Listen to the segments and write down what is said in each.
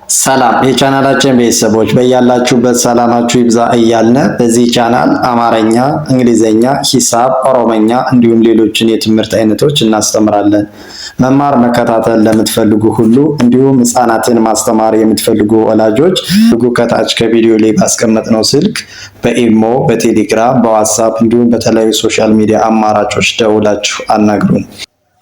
ሰላም የቻናላችን ቤተሰቦች በያላችሁበት ሰላማችሁ ይብዛ እያልን በዚህ ቻናል አማርኛ፣ እንግሊዘኛ፣ ሂሳብ፣ ኦሮመኛ እንዲሁም ሌሎችን የትምህርት አይነቶች እናስተምራለን። መማር መከታተል ለምትፈልጉ ሁሉ እንዲሁም ህፃናትን ማስተማር የምትፈልጉ ወላጆች ከታች ከቪዲዮ ላይ ባስቀመጥነው ስልክ በኢሞ፣ በቴሌግራም፣ በዋትሳፕ እንዲሁም በተለያዩ ሶሻል ሚዲያ አማራጮች ደውላችሁ አናግሩን።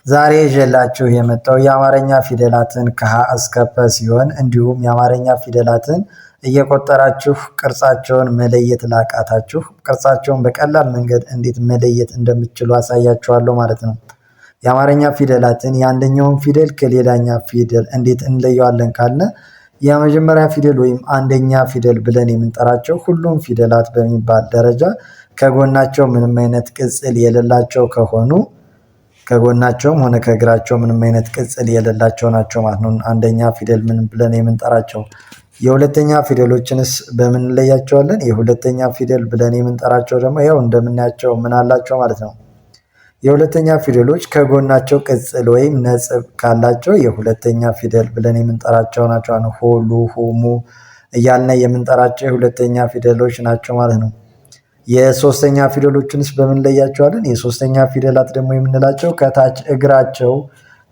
ዛሬ ይዤላችሁ የመጣው የአማርኛ ፊደላትን ከሀ እስከ ፐ ሲሆን እንዲሁም የአማርኛ ፊደላትን እየቆጠራችሁ ቅርጻቸውን መለየት ላቃታችሁ ቅርጻቸውን በቀላል መንገድ እንዴት መለየት እንደምትችሉ አሳያችኋለሁ ማለት ነው። የአማርኛ ፊደላትን የአንደኛውን ፊደል ከሌላኛ ፊደል እንዴት እንለየዋለን ካልን የመጀመሪያ ፊደል ወይም አንደኛ ፊደል ብለን የምንጠራቸው ሁሉም ፊደላት በሚባል ደረጃ ከጎናቸው ምንም አይነት ቅጽል የሌላቸው ከሆኑ ከጎናቸውም ሆነ ከእግራቸው ምንም አይነት ቅጽል የሌላቸው ናቸው ማለት ነው። አንደኛ ፊደል ምን ብለን የምንጠራቸው። የሁለተኛ ፊደሎችንስ በምን እንለያቸዋለን? የሁለተኛ ፊደል ብለን የምንጠራቸው ደግሞ ያው እንደምናያቸው ምን አላቸው ማለት ነው። የሁለተኛ ፊደሎች ከጎናቸው ቅጽል ወይም ነጥብ ካላቸው የሁለተኛ ፊደል ብለን የምንጠራቸው ናቸው። ሆ፣ ሉ፣ ሁ፣ ሙ እያልን የምንጠራቸው የሁለተኛ ፊደሎች ናቸው ማለት ነው። የሶስተኛ ፊደሎችንስ በምን ለያቸዋለን? የሶስተኛ ፊደላት ደግሞ የምንላቸው ከታች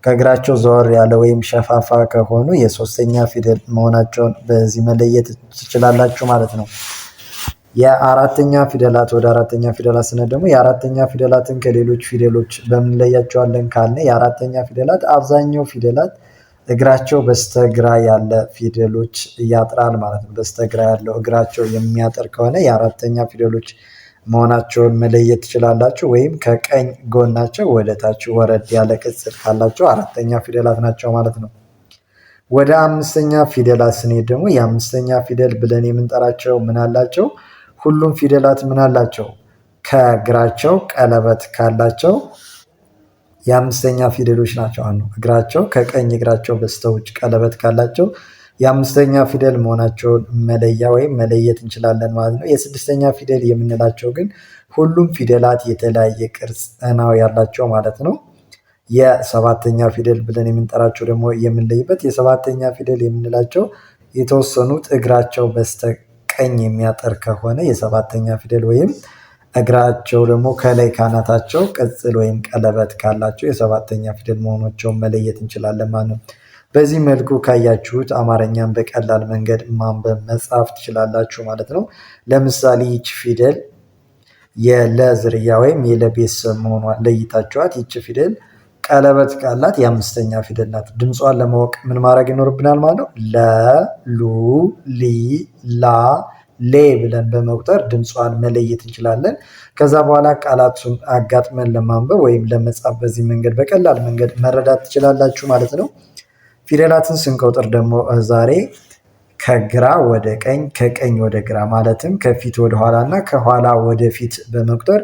ከእግራቸው ዘወር ያለ ወይም ሸፋፋ ከሆኑ የሶስተኛ ፊደል መሆናቸውን በዚህ መለየት ትችላላችሁ ማለት ነው። የአራተኛ ፊደላት ወደ አራተኛ ፊደላት ስንሄድ ደግሞ የአራተኛ ፊደላትን ከሌሎች ፊደሎች በምን ለያቸዋለን ካልን የአራተኛ ፊደላት አብዛኛው ፊደላት እግራቸው በስተግራ ያለ ፊደሎች ያጥራል ማለት ነው። በስተግራ ያለው እግራቸው የሚያጥር ከሆነ የአራተኛ ፊደሎች መሆናቸውን መለየት ትችላላችሁ። ወይም ከቀኝ ጎናቸው ወደ ታች ወረድ ያለ ቅጽል ካላቸው አራተኛ ፊደላት ናቸው ማለት ነው። ወደ አምስተኛ ፊደላት ስንሄድ ደግሞ የአምስተኛ ፊደል ብለን የምንጠራቸው ምን አላቸው? ሁሉም ፊደላት ምን አላቸው? ከእግራቸው ቀለበት ካላቸው የአምስተኛ ፊደሎች ናቸው። እግራቸው ከቀኝ እግራቸው በስተውጭ ቀለበት ካላቸው የአምስተኛ ፊደል መሆናቸውን መለያ ወይም መለየት እንችላለን ማለት ነው። የስድስተኛ ፊደል የምንላቸው ግን ሁሉም ፊደላት የተለያየ ቅርጽ ነው ያላቸው ማለት ነው። የሰባተኛ ፊደል ብለን የምንጠራቸው ደግሞ የምንለይበት የሰባተኛ ፊደል የምንላቸው የተወሰኑት እግራቸው በስተቀኝ የሚያጠር ከሆነ የሰባተኛ ፊደል ወይም እግራቸው ደግሞ ከላይ ካናታቸው ቅጽል ወይም ቀለበት ካላቸው የሰባተኛ ፊደል መሆናቸውን መለየት እንችላለን ማለት ነው። በዚህ መልኩ ካያችሁት አማርኛን በቀላል መንገድ ማንበብ መጻፍ ትችላላችሁ ማለት ነው። ለምሳሌ ይቺ ፊደል የለ ዝርያ ወይም የለ ቤተሰብ መሆኗን ለይታችኋት ይቺ ፊደል ቀለበት ካላት የአምስተኛ ፊደል ናት። ድምጿን ለማወቅ ምን ማድረግ ይኖርብናል ማለት ነው። ለ፣ ሉ፣ ሊ፣ ላ፣ ሌ ብለን በመቁጠር ድምጿን መለየት እንችላለን። ከዛ በኋላ ቃላቱን አጋጥመን ለማንበብ ወይም ለመጻፍ በዚህ መንገድ በቀላል መንገድ መረዳት ትችላላችሁ ማለት ነው። ፊደላትን ስንቆጥር ደግሞ ዛሬ ከግራ ወደ ቀኝ ከቀኝ ወደ ግራ ማለትም ከፊት ወደ ኋላ እና ከኋላ ወደ ፊት በመቁጠር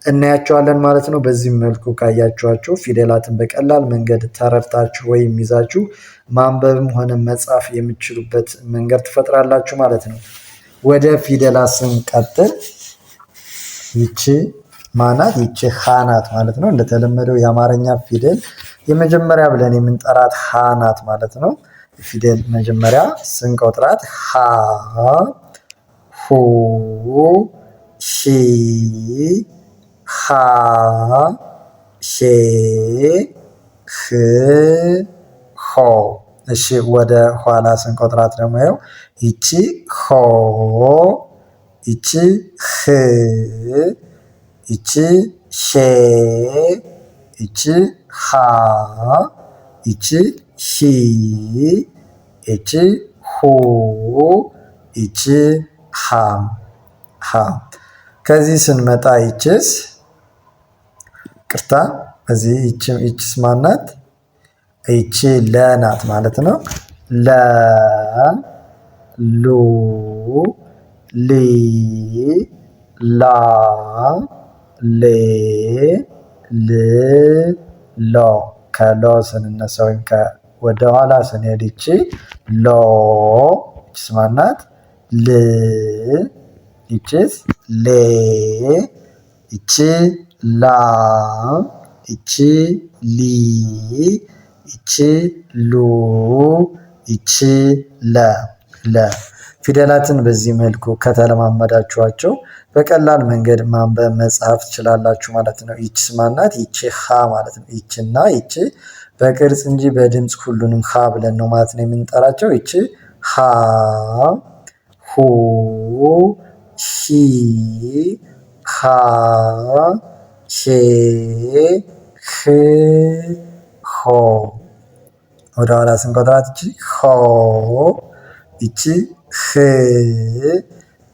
እናያቸዋለን ማለት ነው። በዚህ መልኩ ካያችኋቸው ፊደላትን በቀላል መንገድ ተረድታችሁ ወይም ይዛችሁ ማንበብም ሆነ መጻፍ የምትችሉበት መንገድ ትፈጥራላችሁ ማለት ነው። ወደ ፊደላት ስንቀጥል ይቺ ማናት? ይቺ ሀ ናት ማለት ነው። እንደተለመደው የአማርኛ ፊደል የመጀመሪያ ብለን የምንጠራት ሀ ናት ማለት ነው። ፊደል መጀመሪያ ስንቆጥራት ሀ፣ ሁ፣ ሺ፣ ሃ፣ ሼ፣ ህ፣ ሆ። እሺ ወደ ኋላ ስንቆጥራት ደግሞ ያው ይቺ ሆ፣ ይቺ ህ፣ ይቺ ሼ፣ ይቺ ሃ፣ ይቺ ሺ፣ ይቺ ሁ፣ ይቺ ሃ። ከዚህ ስንመጣ ይችስ ቅርታ እዚህ ይችስ ማናት? ይቺ ለ ናት ማለት ነው። ለ፣ ሉ፣ ሊ፣ ላ፣ ሌ፣ ል፣ ሎ። ከሎ ስንነሳ ወይም ወደኋላ ስንሄድ ይቺ ሎ፣ ይችስ ማናት? ል፣ ይችስ ሌ፣ ይቺ ላ፣ ይቺ ሊ፣ ይቺ ሉ፣ ይቺ ለ ፊደላትን በዚህ መልኩ ከተለማመዳችኋቸው በቀላል መንገድ ማንበብ መጻፍ ትችላላችሁ ማለት ነው። ይቺ ማናት? ይቺ ሀ ማለት ነው። ይቺና ይቺ በቅርጽ እንጂ በድምጽ ሁሉንም ሀ ብለን ነው ማለት ነው የምንጠራቸው። ይቺ ሀ፣ ሁ፣ ሂ፣ ሃ፣ ሄ፣ ህ፣ ሆ። ወደ ኋላ ስንቆጥራት ይቺ ሆ፣ ይቺ ህ፣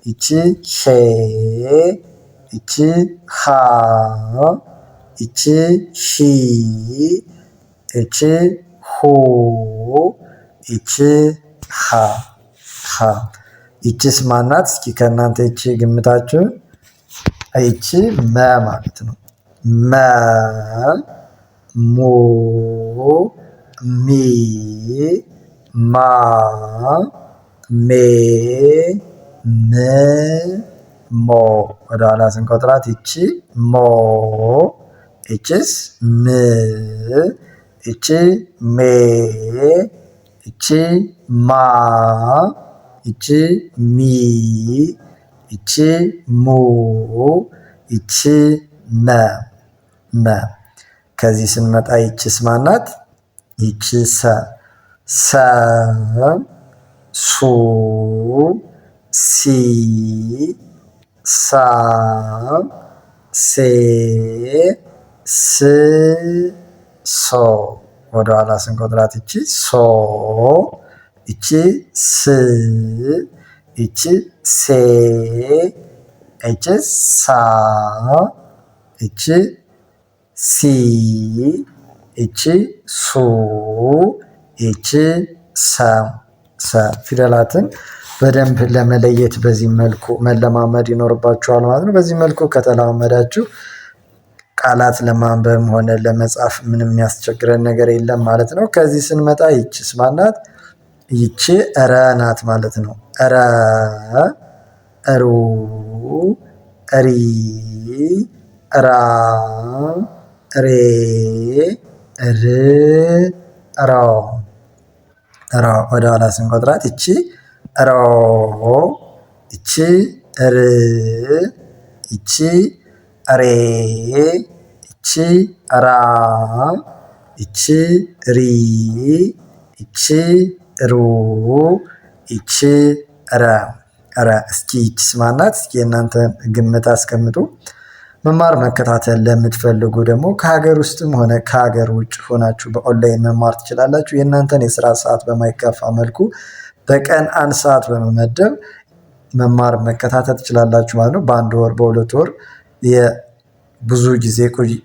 ይቺ ሄ፣ ይቺ ሃ፣ ይቺ ሂ፣ ይቺ ሁ፣ ይቺ ሃ። ይቺስ ማናት? እስኪ ከእናንተ ይቺ ግምታችሁ። ይቺ መ ማለት ነው። መ፣ ሙ፣ ሚ፣ ማ፣ ሜ፣ ም፣ ሞ። ወደ ኋላ ስንቆጥራት ይቺ ሞ፣ ይቺስ ም፣ ይቺ ሜ፣ ይቺ ማ፣ ይቺ ሚ፣ ይቺ ሙ፣ ይቺ መ። ከዚህ ስንመጣ ይቺስ ማናት? ይቺ ሰ፣ ሱ፣ ሲ፣ ሳ፣ ሴ፣ ስ፣ ሶ። ወደ ኋላ ስንቆጥራት ይቺ ሶ፣ ይቺ ስ፣ ይቺ ሴ፣ ይቺ ሳ፣ ይቺ ሲ፣ ይቺ ሱ፣ ይቺ ሰ። ፊደላትን በደንብ ለመለየት በዚህ መልኩ መለማመድ ይኖርባችኋል ማለት ነው። በዚህ መልኩ ከተለማመዳችሁ ቃላት ለማንበብ ሆነ ለመጻፍ ምንም የሚያስቸግረን ነገር የለም ማለት ነው። ከዚህ ስንመጣ ይቺስ ማናት? ይቺ ረ ናት ማለት ነው። ረ፣ ሩ፣ ሪ፣ ራ፣ ሬ፣ ር፣ ሮ። ወደ ኋላ ስንቆጥራት ይቺ ሮ፣ ይቺ ር፣ ይቺ ሬ፣ ይቺ ራ፣ ይቺ ሪ፣ ይቺ ሩ፣ ይቺ ረ። እስኪ ይቺስ ማናት? እስኪ የእናንተ ግምት አስቀምጡ። መማር መከታተል ለምትፈልጉ ደግሞ ከሀገር ውስጥም ሆነ ከሀገር ውጭ ሆናችሁ በኦንላይን መማር ትችላላችሁ። የእናንተን የስራ ሰዓት በማይጋፋ መልኩ በቀን 1 ሰዓት በመመደብ መማር መከታተል ትችላላችሁ ማለት ነው። በ1 ወር በ2 ወር ብዙ ጊዜ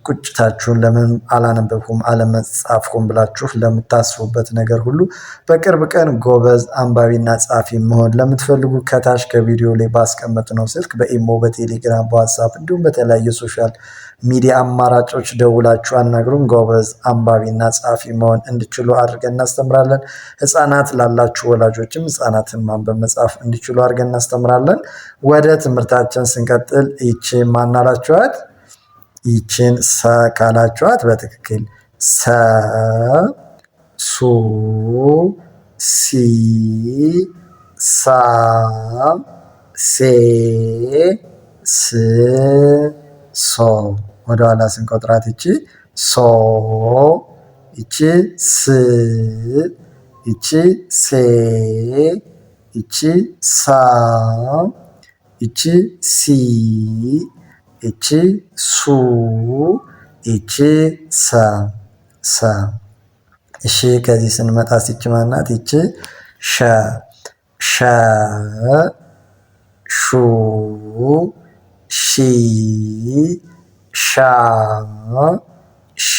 ቁጭታችሁን ለምን አላነበብኩም አለመጻፍኩም ብላችሁ ለምታስቡበት ነገር ሁሉ በቅርብ ቀን ጎበዝ አንባቢና ጻፊ መሆን ለምትፈልጉ ከታች ከቪዲዮ ላይ ባስቀመጥነው ስልክ በኢሞ፣ በቴሌግራም፣ በዋትስአፕ እንዲሁም በተለያዩ ሶሻል ሚዲያ አማራጮች ደውላችሁ አናግሩን። ጎበዝ አንባቢና ጻፊ መሆን እንዲችሉ አድርገን እናስተምራለን። ህፃናት ላላችሁ ወላጆችም ህፃናትን ማንበብ መጻፍ እንዲችሉ አድርገን እናስተምራለን። ወደ ትምህርታችን ስንቀጥል ይቺ ማናላችኋት? ይቺን ሰ ካላችኋት በትክክል ሰ፣ ሱ፣ ሲ፣ ሳ፣ ሴ፣ ስ፣ ሶ። ወደኋላ ስንቆጥራት ይቺ ሶ፣ ይቺ ስ፣ ይቺ ሴ፣ ይቺ ሳ፣ ይቺ ሲ፣ ይቺ ሱ፣ ይቺ ሰ። እሺ ከዚህ ስንመጣ ይቺ ማናት? ይቺ ሸ፣ ሹ፣ ሺ፣ ሻ፣ ሼ፣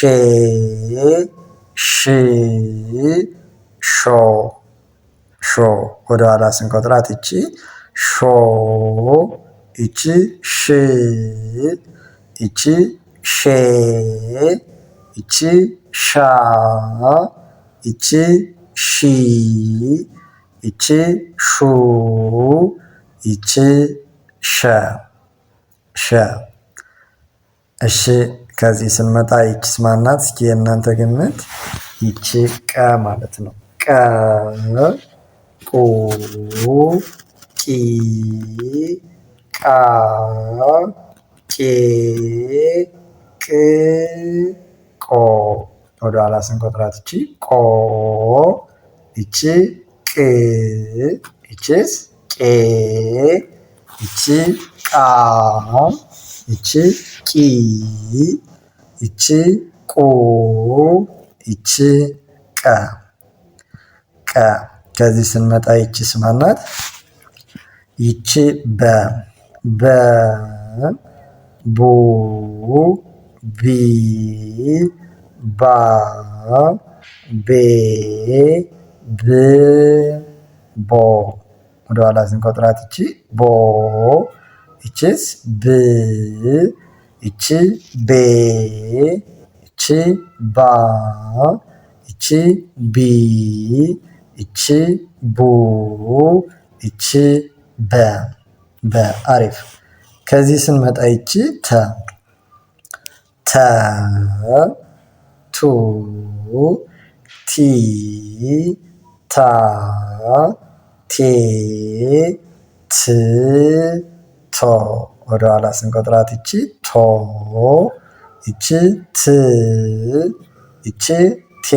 ሽ፣ ሾ። ወደኋላ ስንቆጥራት ይቺ ሾ፣ ይቺ ሽ፣ ይቺ ሼ፣ ይቺ ሻ፣ ይቺ ሺ፣ ይቺ ሹ፣ ይቺ ሸ። እሺ ከዚህ ስንመጣ ይቺስ ማናት? እስኪ የእናንተ ግምት። ይቺ ቀ ማለት ነው። ቀ ቀ ቁ ቂ ቃ ቄ ቅ ቆ። ወደ ኋላ ስንቆጥራት እቺ ቆ፣ እቺ ቅ፣ እቺስ ቄ፣ እቺ ቃ፣ እቺ ቂ፣ እቺ ቁ፣ እቺ ቀ። ከዚህ ስንመጣ ይቺ ስማናት? ይቺ በ ቡ ቢ ባ ቤ ብ ቦ። ወደኋላ ስንቆጥራት እቺ ቦ፣ እቺስ ብ፣ እቺ ቤ፣ እቺ ባ፣ እቺ ቢ፣ እቺ ቡ፣ እቺ በ። አሪፍ። ከዚህ ስንመጣ ይቺ ተ ቱ ቲ ታ ቴ ት ቶ። ወደኋላ ስንቆጥራት እቺ ቶ፣ እቺ ት፣ እቺ ቴ፣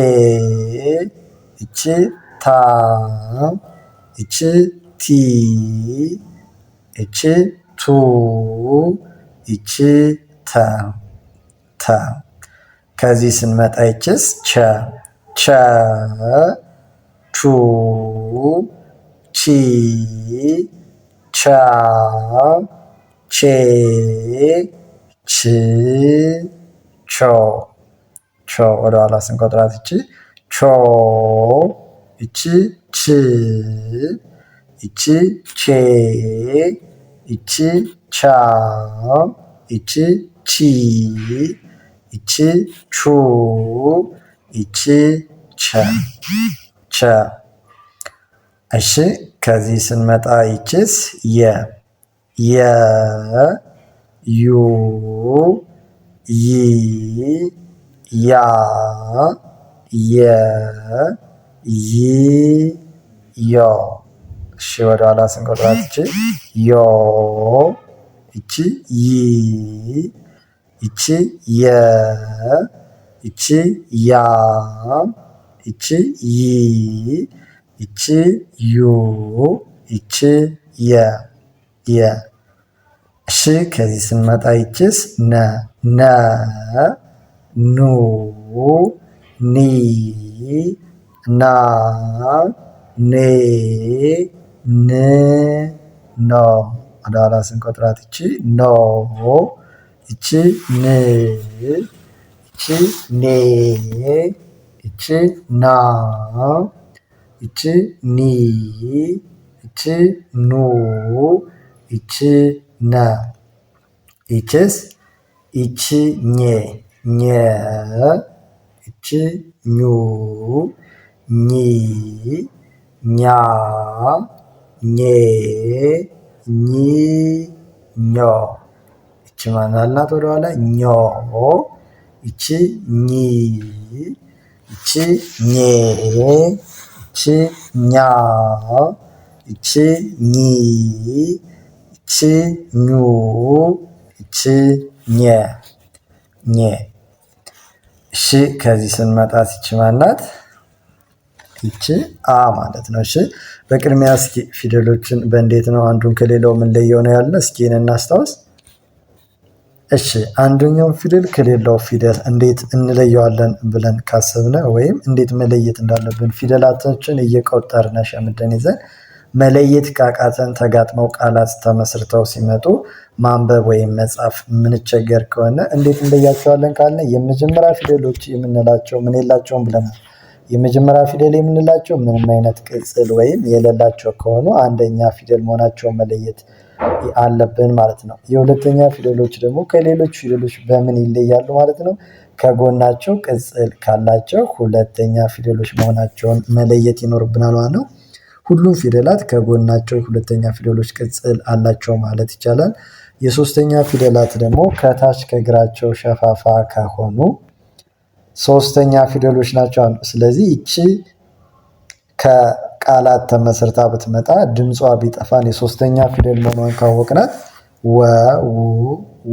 እቺ ታ፣ እቺ ቲ፣ እቺ ቱ፣ እቺ ተ። ከዚህ ስንመጣ ይችስ ቸ ቹ ቺ ቻ ቼ ች ቾ። ወደኋላ ስንቆጥራት እቺ ቾ፣ እቺ ች፣ እቺ ቼ፣ እቺ ቻ፣ እቺ ቺ፣ እቺ ቹ፣ እቺ ቸ። እሺ ከዚህ ስንመጣ ይችስ የ ዩ ይ ያ የ ይ ዮ። እሺ ወደኋላ ስንቆጥራት እቺ ዮ፣ እቺ ይ፣ እቺ የ፣ እቺ ያ፣ እቺ ይ፣ እቺ ዩ፣ እቺ የ። እሺ ከዚህ ስንመጣ ይችስ ነ ኑ ኒ ና ኔ ን ኖ። ወደኋላ ስንቆጥራት እቺ ኖ፣ እቺ ን፣ እቺ ኔ፣ እቺ ና፣ እቺ ኒ፣ እቺ ኑ፣ እቺ ነ። ይችስ እቺ ኘ እቺ ኙ ኚ ኛ ኜ ኚ ኞ። እቺ ማናልናት? ወደኋላ ኞ፣ እቺ ኚ፣ እቺ ኜ፣ እቺ ኛ፣ እቺ ኚ፣ እቺ ኙ፣ እቺ ኘ። እሺ ከዚህ ስንመጣ እቺ ማናት? ይቺ አ ማለት ነው። እሺ በቅድሚያ እስኪ ፊደሎችን በእንዴት ነው አንዱን ከሌላው የምንለየው ነው ያለ። እስኪ እናስታውስ። እሺ አንደኛው ፊደል ከሌላው ፊደል እንዴት እንለየዋለን ብለን ካሰብነ ወይም እንዴት መለየት እንዳለብን ፊደላቶችን እየቆጠርነ ሸምደን ይዘን መለየት ካቃተን ተጋጥመው ቃላት ተመስርተው ሲመጡ ማንበብ ወይም መጻፍ ምንቸገር ከሆነ እንዴት እንለያቸዋለን ካልነ የመጀመሪያ ፊደሎች የምንላቸው ምን የላቸውም ብለናል። የመጀመሪያ ፊደል የምንላቸው ምንም አይነት ቅጽል ወይም የሌላቸው ከሆኑ አንደኛ ፊደል መሆናቸውን መለየት አለብን ማለት ነው። የሁለተኛ ፊደሎች ደግሞ ከሌሎች ፊደሎች በምን ይለያሉ ማለት ነው? ከጎናቸው ቅጽል ካላቸው ሁለተኛ ፊደሎች መሆናቸውን መለየት ይኖርብናል ማለት ነው። ሁሉም ፊደላት ከጎናቸው ሁለተኛ ፊደሎች ቅጽል አላቸው ማለት ይቻላል። የሶስተኛ ፊደላት ደግሞ ከታች ከእግራቸው ሸፋፋ ከሆኑ ሶስተኛ ፊደሎች ናቸው አሉ። ስለዚህ ይቺ ከቃላት ተመስርታ ብትመጣ ድምጿ ቢጠፋን የሶስተኛ ፊደል መሆኗን ካወቅናት ወ ው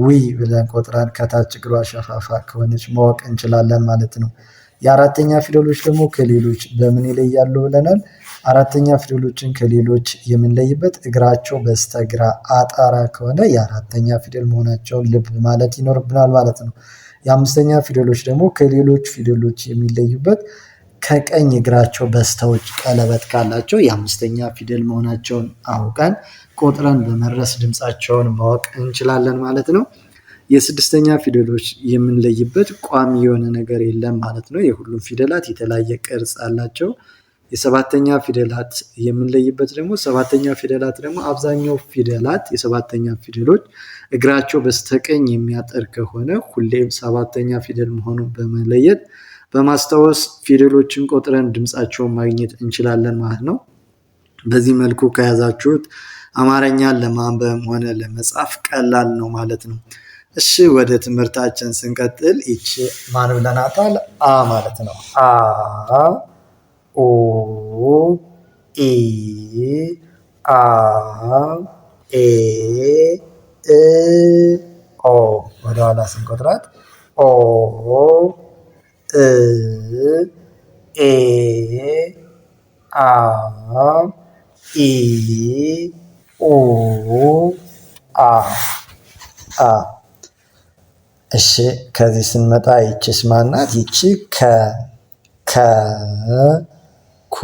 ዊ ብለን ቆጥረን ከታች እግሯ ሸፋፋ ከሆነች ማወቅ እንችላለን ማለት ነው። የአራተኛ ፊደሎች ደግሞ ከሌሎች በምን ይለያሉ ብለናል? አራተኛ ፊደሎችን ከሌሎች የምንለይበት እግራቸው በስተግራ አጣራ ከሆነ የአራተኛ ፊደል መሆናቸውን ልብ ማለት ይኖርብናል ማለት ነው። የአምስተኛ ፊደሎች ደግሞ ከሌሎች ፊደሎች የሚለዩበት ከቀኝ እግራቸው በስተውጭ ቀለበት ካላቸው የአምስተኛ ፊደል መሆናቸውን አውቀን ቆጥረን በመድረስ ድምፃቸውን ማወቅ እንችላለን ማለት ነው። የስድስተኛ ፊደሎች የምንለይበት ቋሚ የሆነ ነገር የለም ማለት ነው። የሁሉም ፊደላት የተለያየ ቅርጽ አላቸው። የሰባተኛ ፊደላት የምንለይበት ደግሞ ሰባተኛ ፊደላት ደግሞ አብዛኛው ፊደላት የሰባተኛ ፊደሎች እግራቸው በስተቀኝ የሚያጠር ከሆነ ሁሌም ሰባተኛ ፊደል መሆኑን በመለየት በማስታወስ ፊደሎችን ቆጥረን ድምፃቸውን ማግኘት እንችላለን ማለት ነው። በዚህ መልኩ ከያዛችሁት አማርኛን ለማንበብ ሆነ ለመጻፍ ቀላል ነው ማለት ነው። እሺ ወደ ትምህርታችን ስንቀጥል ይቺ ማን ብለናታል? አ ማለት ነው። አ ኦ ኢ አ ኤ እ ኦ ወደኋላ ስንቆጥራት ኦ እ ኤ አ ኢ ኡ አ አ። እሺ ከዚህ ስንመጣ ይቺስ ማናት? ይቺ ከ ኩ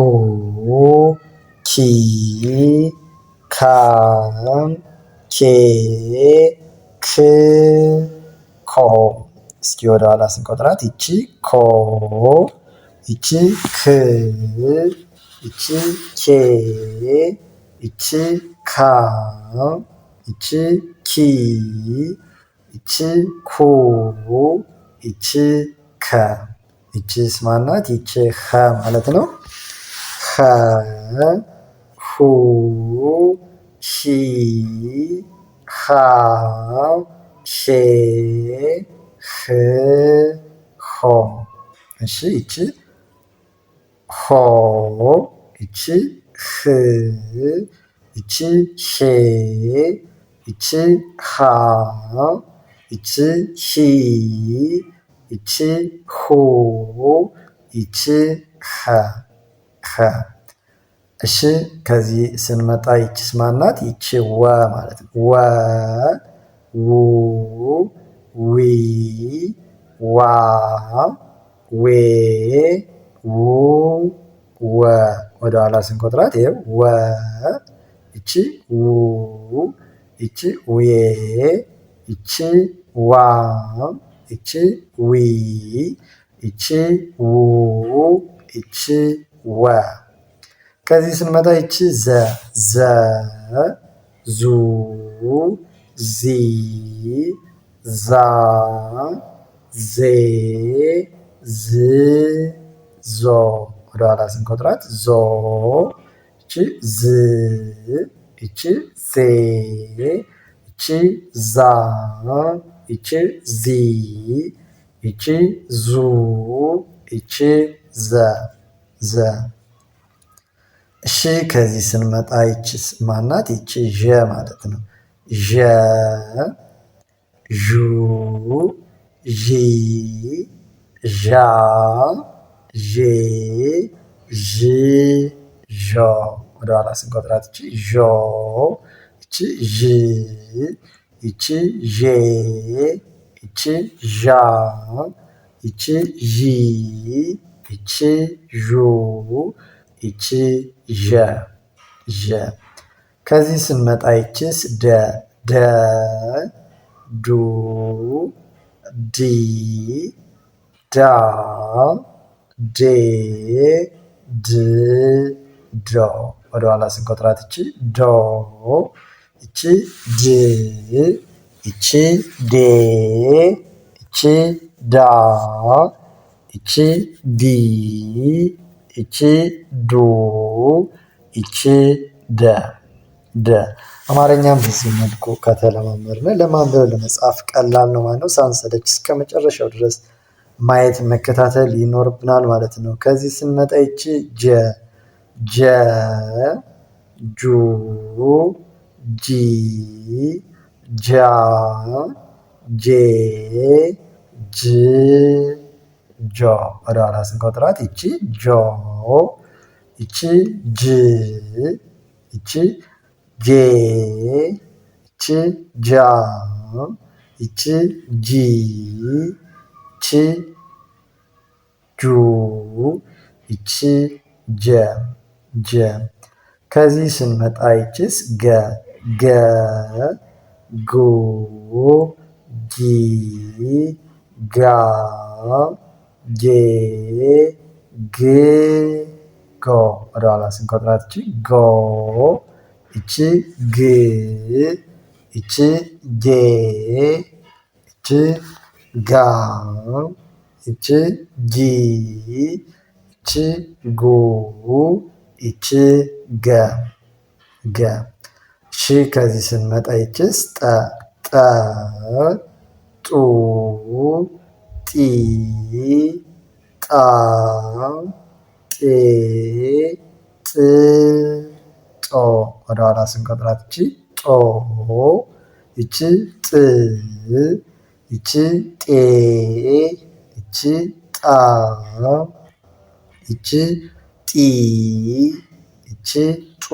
ኪ ካ ኬ ክ ኮ። እስኪ ወደ ኋላ ስንቆጥራት ይቺ ኮ፣ ይቺ ክ፣ ይቺ ኬ፣ ይቺ ካ፣ ይቺ ኪ፣ ይቺ ኩ፣ ይቺ ከ። ይቺስ ማናት? ይቺ ኸ ማለት ነው። ኸ ሁ ሂ ሃ ሄ ህ ሆ። እሺ ይቺ ሆ፣ ይቺ ህ፣ ይቺ ሄ፣ ይቺ ሃ፣ ይቺ ሂ፣ ይቺ ሁ፣ ይቺ ኸ ኸ። እሺ ከዚህ ስንመጣ ይቺስ ማናት? ይቺ ወ ማለት ነው። ወ ው ዊ ዋ ዌ ው ወ። ወደኋላ ስንቆጥራት ይኸው ወ፣ ይቺ ው፣ ይቺ ዌ፣ ይቺ ዋ፣ ይቺ ዊ፣ ይቺ ው፣ ይቺ ወ። ከዚህ ስንመጣ ይቺ ዘ፣ ዘ ዙ ዚ ዛ ዜ ዝ ዞ። ወደኋላ ስንቆጥራት ዞ፣ ይቺ ዝ፣ ይቺ ዜ፣ ይቺ ዛ፣ ይቺ ዚ፣ ይቺ ዙ፣ ይቺ ዘ ዘ። እሺ ከዚህ ስንመጣ ይቺስ ማናት? ይቺ ዠ ማለት ነው። ዠ ዡ ዢ ዣ ዤ ዥ ዦ። ወደኋላ ስንቆጥራት ይቺ ዦ፣ ይቺ ዥ፣ ይቺ ዤ፣ ይቺ ዣ፣ ይቺ ዢ፣ ይቺ ዡ፣ ይቺ ዠ ዠ። ከዚህ ስንመጣ ይቺስ ደ፣ ደ ዱ ዲ ዳ ዴ ድ ዶ። ወደኋላ ስንቆጥራት ይቺ ዶ፣ ይቺ ድ፣ ይቺ ዴ፣ ይቺ ዳ፣ ይቺ ዲ፣ ይቺ ዱ፣ ይቺ ደ ደ። አማርኛም በዚህ መልኩ ከተለማመድን ለማንበብ ለመጻፍ ቀላል ነው ማለት ነው። ሳንሰለች እስከ መጨረሻው ድረስ ማየት መከታተል ይኖርብናል ማለት ነው። ከዚህ ስንመጣ ይቺ ጀ፣ ጀ ጁ ጂ ጃ ጄ ጅ ጆ። ወደ ኋላ ስንቆጥራት ይቺ ጆ፣ ይቺ ጅ፣ ይቺ ጄ፣ ይቺ ጃ፣ ይቺ ጂ፣ ይቺ ጁ፣ ይቺ ጀ ጀ። ከዚህ ስንመጣ ይችስ ገ ገ ጉ ጊ ጋ ጌ ግ ጎ። ወደኋላ ስንቆጥራት ይቺ ጎ፣ ይቺ ግ፣ ይቺ ጌ፣ ይቺ ጋ፣ ይቺ ጊ፣ ይቺ ጉ፣ ይቺ ገ ገ። እሺ ከዚህ ስንመጣ ይችስ ጠ ጠ ጡ ጢ ጣ ጤ ጥ ጦ። ወደኋላ ስንቆጥራት ይቺ ጦ፣ ይቺ ጥ፣ ይቺ ጤ፣ ይቺ ጣ፣ ይቺ ጢ፣ ይቺ ጡ፣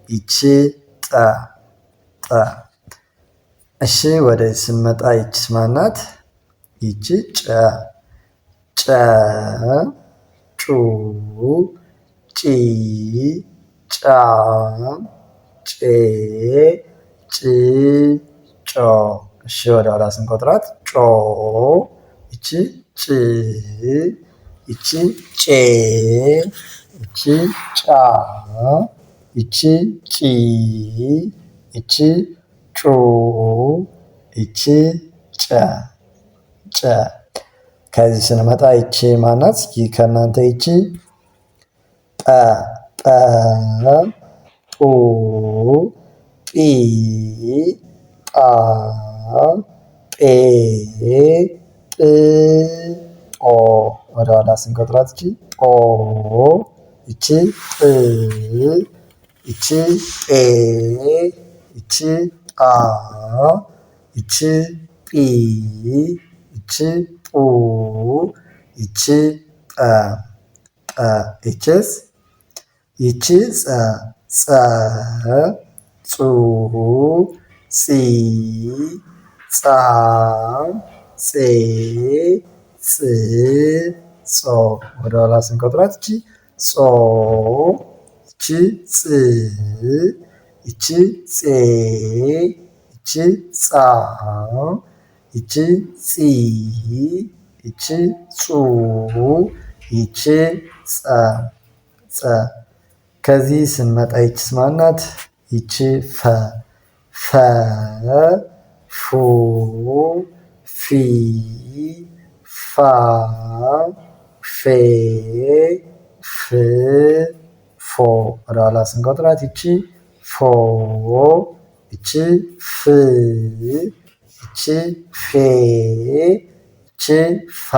ይቺ ጠ ጠ። እሺ ወደዚህ ስንመጣ ይቺስ ማናት? ይቺ ጨ ጨ ጩ ጪ ጫ ጬ ጭ ጮ። እሺ ወደኋላ ስንቆጥራት ጮ፣ ይቺ ጭ፣ ይቺ ጬ፣ ይቺ ጫ፣ ይቺ ጪ፣ ይቺ ጩ፣ ይቺ ጨ ጨ። ከዚህ ስንመጣ ይቺ ማናት? እስኪ ከእናንተ ይቺ ጠ ጠ ጡ ጲ ጳ ጴ ጵ ጶ። ወደኋላ ስንቆጥራት ይቺ ጶ፣ ይቺ ጵ፣ ይቺ ጴ፣ ይቺ ጳ፣ ይቺ ጲ፣ ይቺ ጱ፣ ይቺ ጰ ጰ። ይችስ ይቺ ጸ ጸ ጹ ጺ ጻ ጼ ጽ ጾ። ወደኋላ ስንቆጥራት ይቺ ጾ፣ ይቺ ፅ፣ ይቺ ፄ፣ ይቺ ጻ፣ ይቺ ጺ፣ ይቺ ጹ፣ ይቺ ጸ ጸ። ከዚህ ስንመጣ ይቺስ ማናት? ይቺ ፈ ፈ ፉ ፊ ፋ ፌ ፍ ፎ። ወደኋላ ስንቆጥራት ይቺ ፎ፣ ይቺ ፍ፣ ይቺ ፌ፣ ይቺ ፋ፣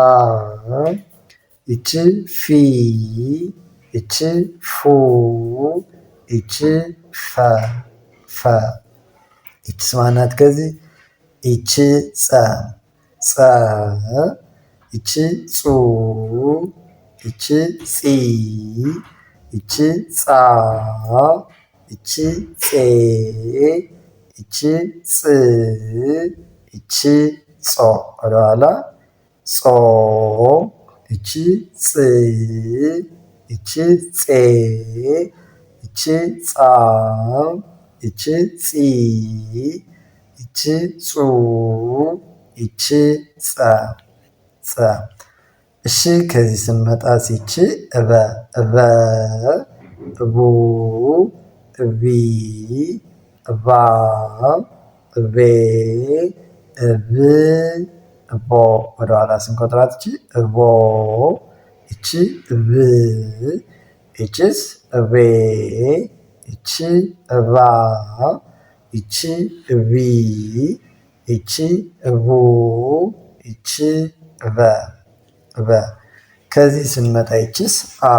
ይቺ ፊ፣ ይቺ ፉ፣ ይቺ ፈ ፈ። ይቺስ ማናት? ከዚህ ይቺ ጸ ጸ፣ ይቺ ጹ፣ ይቺ ጺ፣ ይቺ ጻ፣ ይቺ ፄ፣ ይቺ ጽ፣ ይቺ ጾ። ወደኋላ ጾ፣ ይቺ ፅ፣ ይቺ ፄ፣ ይቺ ጻ፣ ይቺ ጺ፣ ይቺ ጹ፣ ይቺ ጸ ጸ። እሺ ከዚህ ስንመጣ ይቺ እበ እበ እቡ እቢ እባ እቤ እብ እቦ። ወደኋላ ስንቆጥራት ይቺ እቦ፣ ይቺ እብ፣ ይቺስ እቤ፣ ይቺ እባ፣ ይቺ እቢ፣ ይቺ እቡ፣ ይቺ እበ እበ። ከዚህ ስንመጣ ይችስ አ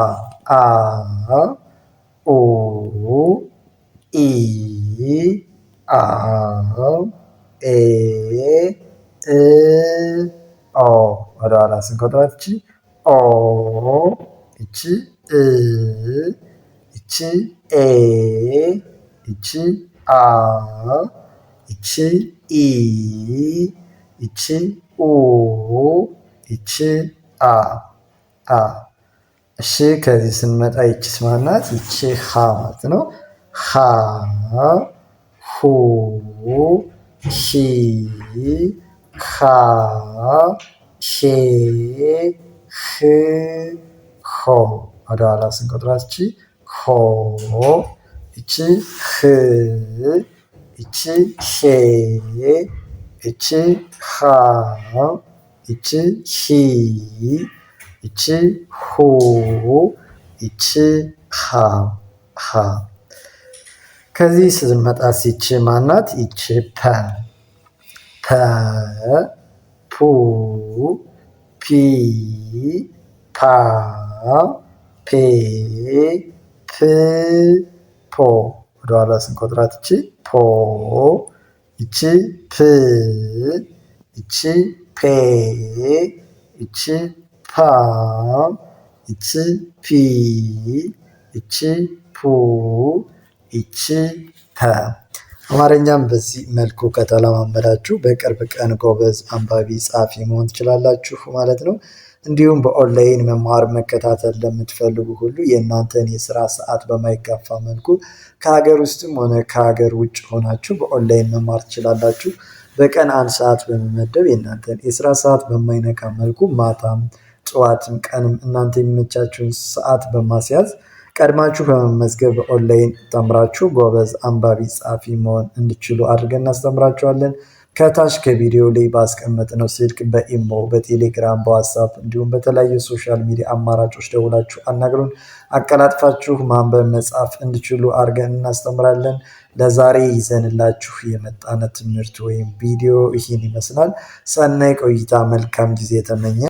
ኡ ኢ አ ኤ እ ኦ ወደ ኋላ ስንቆጥራት እቺ ኦ እቺ እ እቺ ኤ እቺ አ እቺ ኢ እቺ ኡ እቺ አ እሺ ከዚህ ስንመጣ ይቺስ ማናት? ይቺ ሀ ማለት ነው። ሀ ሁ ሂ ሃ ሄ ህ ሆ ወደ ኋላ ስንቆጥራት እቺ ሆ እቺ ህ እቺ ሄ እቺ ሃ እቺ ሂ እቺ ሁ እቺ ሃ ከዚህ ስንመጣ ይቺ ማናት? ይቺ ፐ ፑ ፒ ፓ ፔ ፕ ፖ ወደኋላ ስንቆጥራት እቺ ፖ እቺ ፕ እቺ ፔ እቺ ፓ እቺ ፒ እቺ ፑ እቺ ፐ። አማርኛም በዚህ መልኩ ከተለማመዳችሁ በቅርብ ቀን ጎበዝ አንባቢ ጸሐፊ መሆን ትችላላችሁ ማለት ነው። እንዲሁም በኦንላይን መማር መከታተል ለምትፈልጉ ሁሉ የእናንተን የስራ ሰዓት በማይጋፋ መልኩ ከሀገር ውስጥም ሆነ ከሀገር ውጭ ሆናችሁ በኦንላይን መማር ትችላላችሁ። በቀን 1 ሰዓት በመመደብ የእናንተን የስራ ሰዓት በማይነካ መልኩ ማታም ጠዋትም ቀንም እናንተ የሚመቻችሁን ሰዓት በማስያዝ ቀድማችሁ በመመዝገብ በኦንላይን ተምራችሁ ጎበዝ አንባቢ ጸሐፊ መሆን እንድችሉ አድርገን እናስተምራችኋለን። ከታች ከቪዲዮ ላይ ባስቀመጥነው ስልክ በኢሞ፣ በቴሌግራም፣ በዋትስአፕ እንዲሁም በተለያዩ ሶሻል ሚዲያ አማራጮች ደውላችሁ አናግሩን። አቀላጥፋችሁ ማንበብ መጻፍ እንድችሉ አድርገን እናስተምራለን። ለዛሬ ይዘንላችሁ የመጣነ ትምህርት ወይም ቪዲዮ ይህን ይመስላል። ሰናይ ቆይታ፣ መልካም ጊዜ ተመኘ።